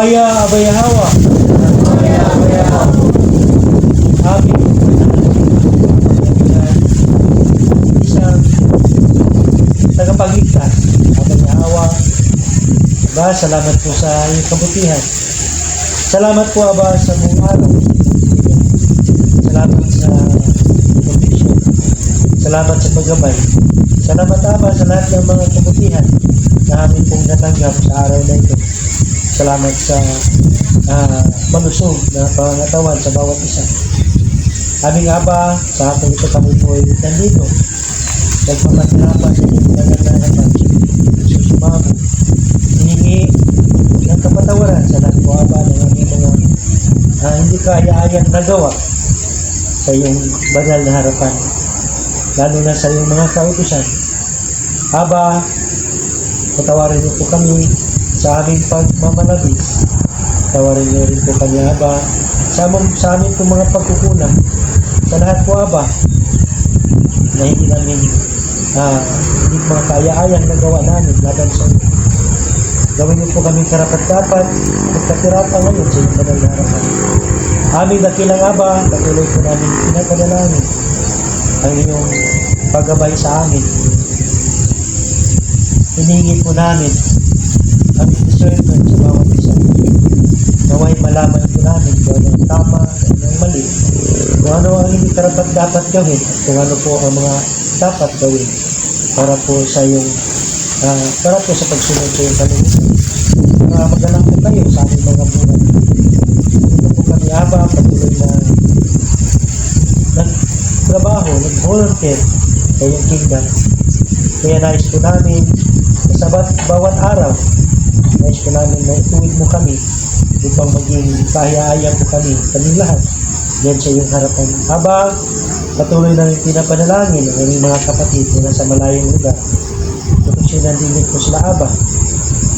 Namaya Abayahawa. Namaya Abayahawa. Amin. Isang tagapagligtas. Abayahawa. Aba, salamat po sa iyong kabutihan. Salamat po, Aba, sa buong araw. Salamat sa protection. Salamat sa paggabay. Salamat, Aba, sa lahat ng mga kabutihan na amin pong natanggap sa araw na ito. Salamat sa malusog na pangangatawan sa bawat isa. Aming Aba, sa hapon ito kami po ay nandito. Nagpapatirapan sa inyong nagaganapan. Susumamo. Hiningi ng kapatawaran sa lahat po, Aba, ng aming mga hindi kaya-ayang nagawa sa iyong banal na harapan. Lalo na sa iyong mga kautusan. Aba, patawarin niyo po kami sa aming pagmamalabis. Patawarin niyo rin po kami, Aba, sa aming po mga pagkukulang. Sa lahat po, Aba, na hindi namin hindi mga kaya-ayang nagawa namin laban sa inyo. Gawin niyo po kami karapat-dapat at katirapan ngayon sa iyong banal na harapan. Aming dakilang, Aba, patuloy po namin pinapadalangin ang iyong paggabay sa amin. Hiningi po namin ang discernment sa bawat isa. Naway malaman po namin kung ano ang tama, kung ano ang mali, kung ano ang hindi karapat dapat gawin, at kung ano po ang mga dapat gawin para po sa iyong para po sa pagsunod sa iyong kalooban. Magalang po kayo sa aming mga buhay. Dito po kami, Aba, patuloy na nagtrabaho, nag-volunteer sa iyong kingdom. Kaya nais po namin sa bawat araw, nais po namin na ituwid mo kami upang maging kahiyayang po kami lahat yan sa iyong harapan. Aba, patuloy na rin pinapanalangin ang aming mga kapatid na nasa malayong lugar. Proteksyonan din po sila, Aba.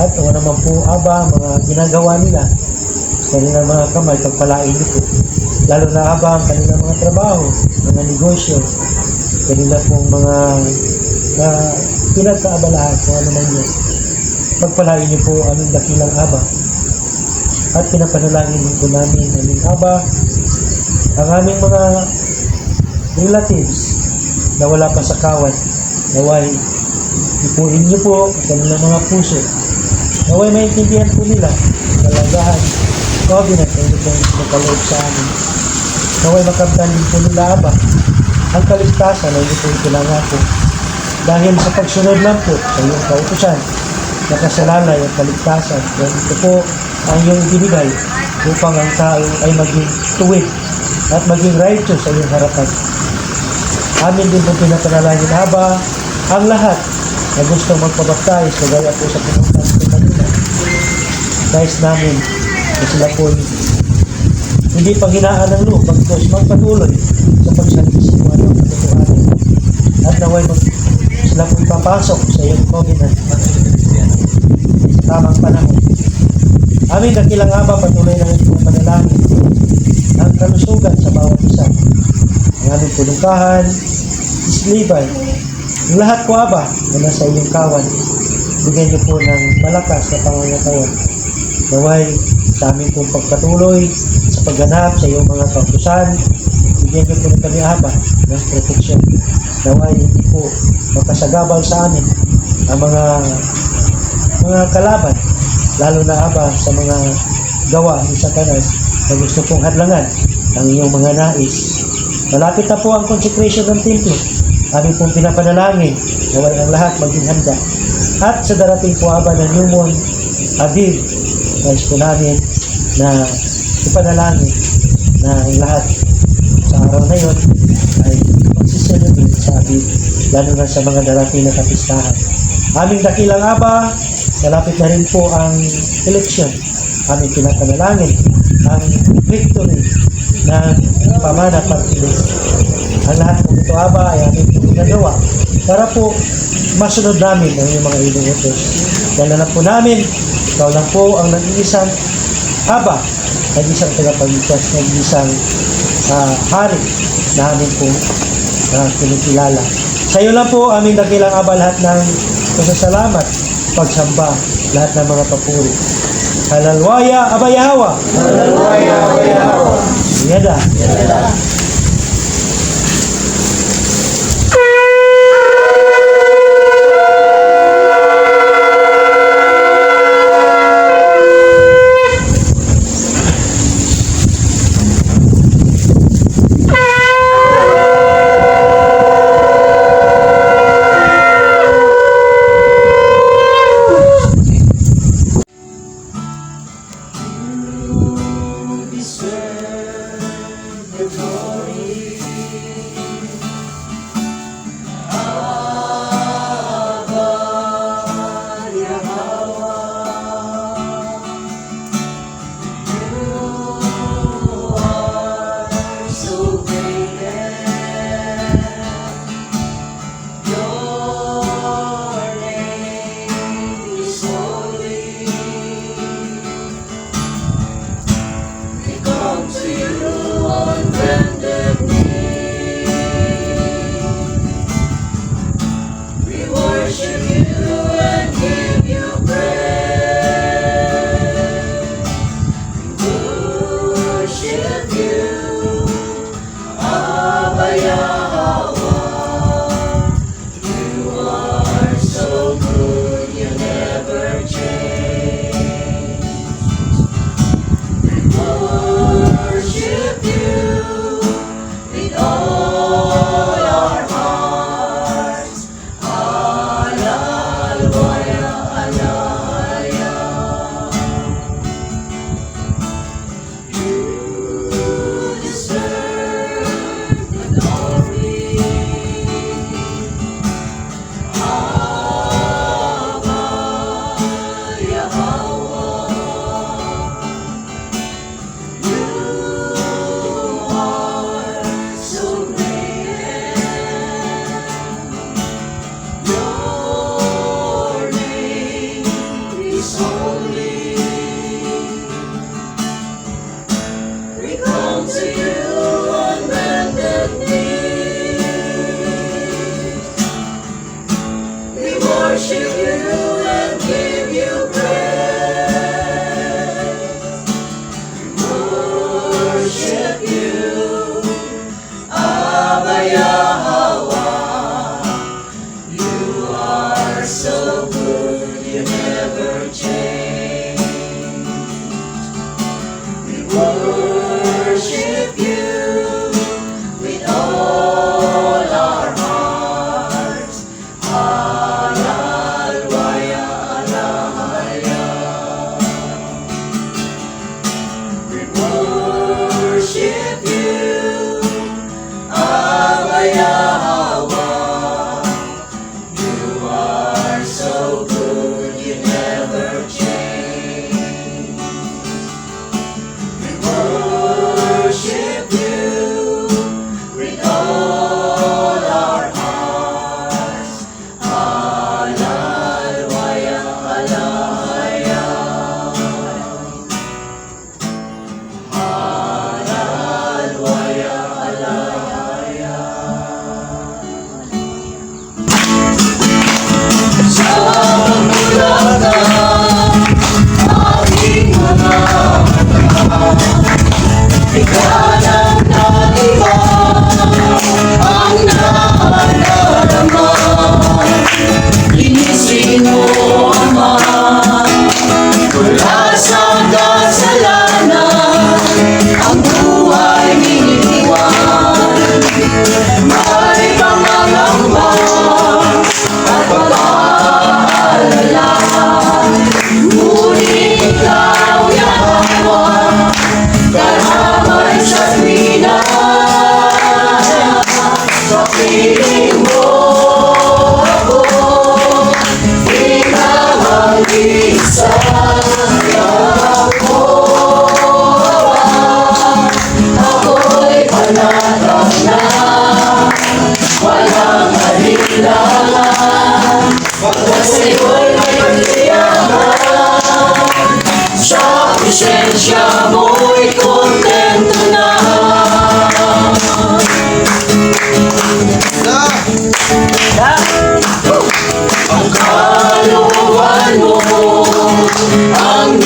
At kung naman po, Aba, mga ginagawa nila sa kanilang mga kamay, pagpalain niyo po. Lalo na, Aba, ang kanilang mga trabaho, mga negosyo, kanila pong mga pinagkaabalahan kung ano man yun. Pagpalain niyo po aming dakilang, Aba. At pinapanalangin din po namin aming Aba, ang aming mga relatives na wala pa sa kawat. Naway, ipuin niyo po ang kanilang mga puso. Naway maintindihan po nila kalagahan, covenant na ito pong nakaloob sa amin. Naway makamtan din po nila, Aba, ang kaligtasan na ito pong pinangako. Dahil sa pagsunod lang po sa iyong kautusan, nakasalalay ang kaligtasan. Kaya ito po ang iyong binigay upang ang tao ay maging tuwid at maging righteous sa iyong harapan. Amin din po pinapanalangin, Aba, ang lahat na gusto magpabaptize, kagaya po sa pinuntan ko kanina. Nais namin na sila po hindi panghinaan ng loob, bagkus magpatuloy sa pagsalisin mo ano, katotohanan. At naway sila po ipapasok sa iyong covenant sa tamang panahon. Amin dakilang, Aba, patuloy na ito panalangin ang kalusugan sa bawat isa. Ang aming pulungkahan, islibay, ang lahat po, Aba, na nasa iyong kawan, bigyan niyo po ng malakas na pangangatawan. Naway sa aming pong pagpatuloy sa pagganap sa iyong mga kautusan, bigyan niyo po ng kami, Aba, ng protection. Naway hindi po makasagabal sa amin ang mga kalaban, lalo na, Aba, sa mga gawa ni Satanas na gusto pong hadlangan ang iyong mga nais. Malapit na po ang consecration ng templo. Aming pong pinapanalangin, naway ang lahat maging handa. At sa darating po, Aba, ng New Moon, Aviv, nais po namin na ipanalangin na ang lahat sa araw na yun ay magsisalubin sa Aviv, lalo na sa mga darating na kapistahan. Aming dakilang, Aba, malapit na rin po ang eleksyon. Aming pinapanalangin ang victory ng pamana party list. Ang lahat po ito, Aba, ay aming pinagawa para po masunod namin ang iyong mga inuutos. Dahil na po namin, ikaw lang po ang nag-iisang Aba, nag-iisang tagapagligtas, nag-iisang hari na amin po kinikilala. Sa iyo lang po aming dakilang, Aba, lahat ng pasasalamat, pagsamba, lahat ng mga papuri. Halalwaya Abayahawa. Halalwaya Abayahawa. Yada. Siya mo'y kontento na. Ang kaluwan mo ang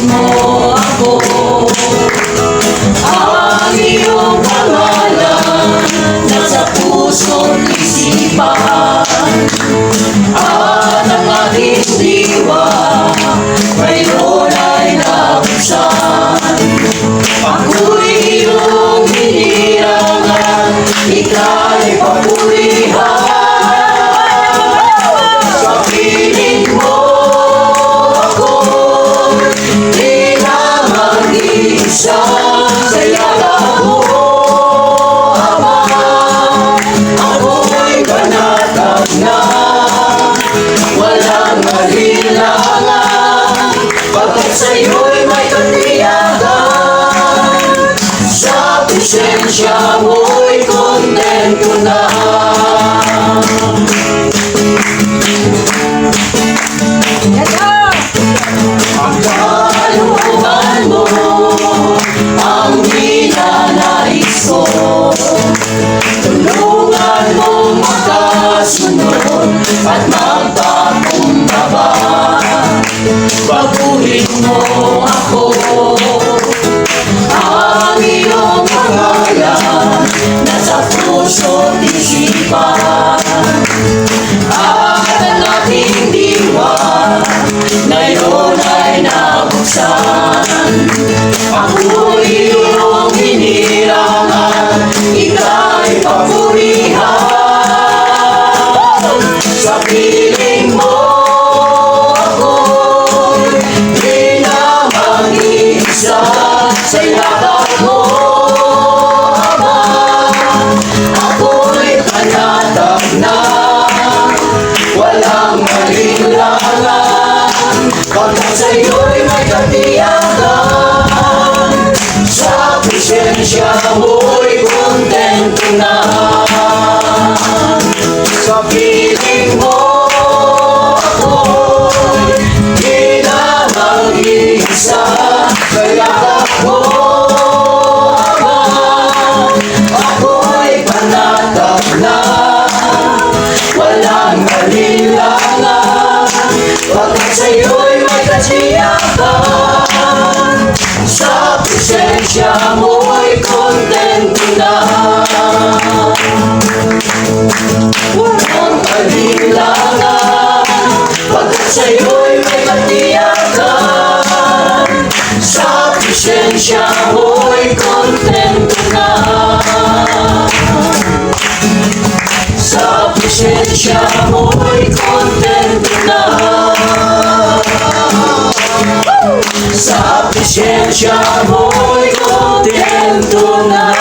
mo ako. Ang iyong pangalan nasa puso't isipan, at ang ating diwa ngayon ay nabuksan. Ako'y iyong hinirangan, ika'y papurihan. Sa piling mo ako'y di na mag-isa. Sa yaga mo, Ama, ako'y banatag na. Walang alilangan, pagkat sa'yo'y may katiyagan. Sa presensya mo'y kontento na. Ang kalooban mo ang ninanais ko. Tulungan mo makasunod at magpakumbaba. Baguhin mo ako. Ang iyong pangalan nasa puso't isipan, at ang ating diwa ngayon ay nabuksan. Ako'y iyong hinirangan, ika'y papurihan. Sa piling mo ako'y di na mag-isa. Sa yakap mo, Ama, ako'y panatag na. Walang alilangan, pagkat sa'yo'y may katiyagan. Sa presensya mo'y kontento na. Sa piling mo ako'y di na mag-isa. Sa yakap mo, Ama, ako'y panatag na. Walang alilangan, pagkat sa'yo'y may katiyakan. Sa presensya mo'y kontento na. Walang alilangan, pagkat sa'yo'y may katiyakan. Sa presensya mo'y kontento na. Sa presensya mo'y kontento na. Sa presensya mo'y kontento na.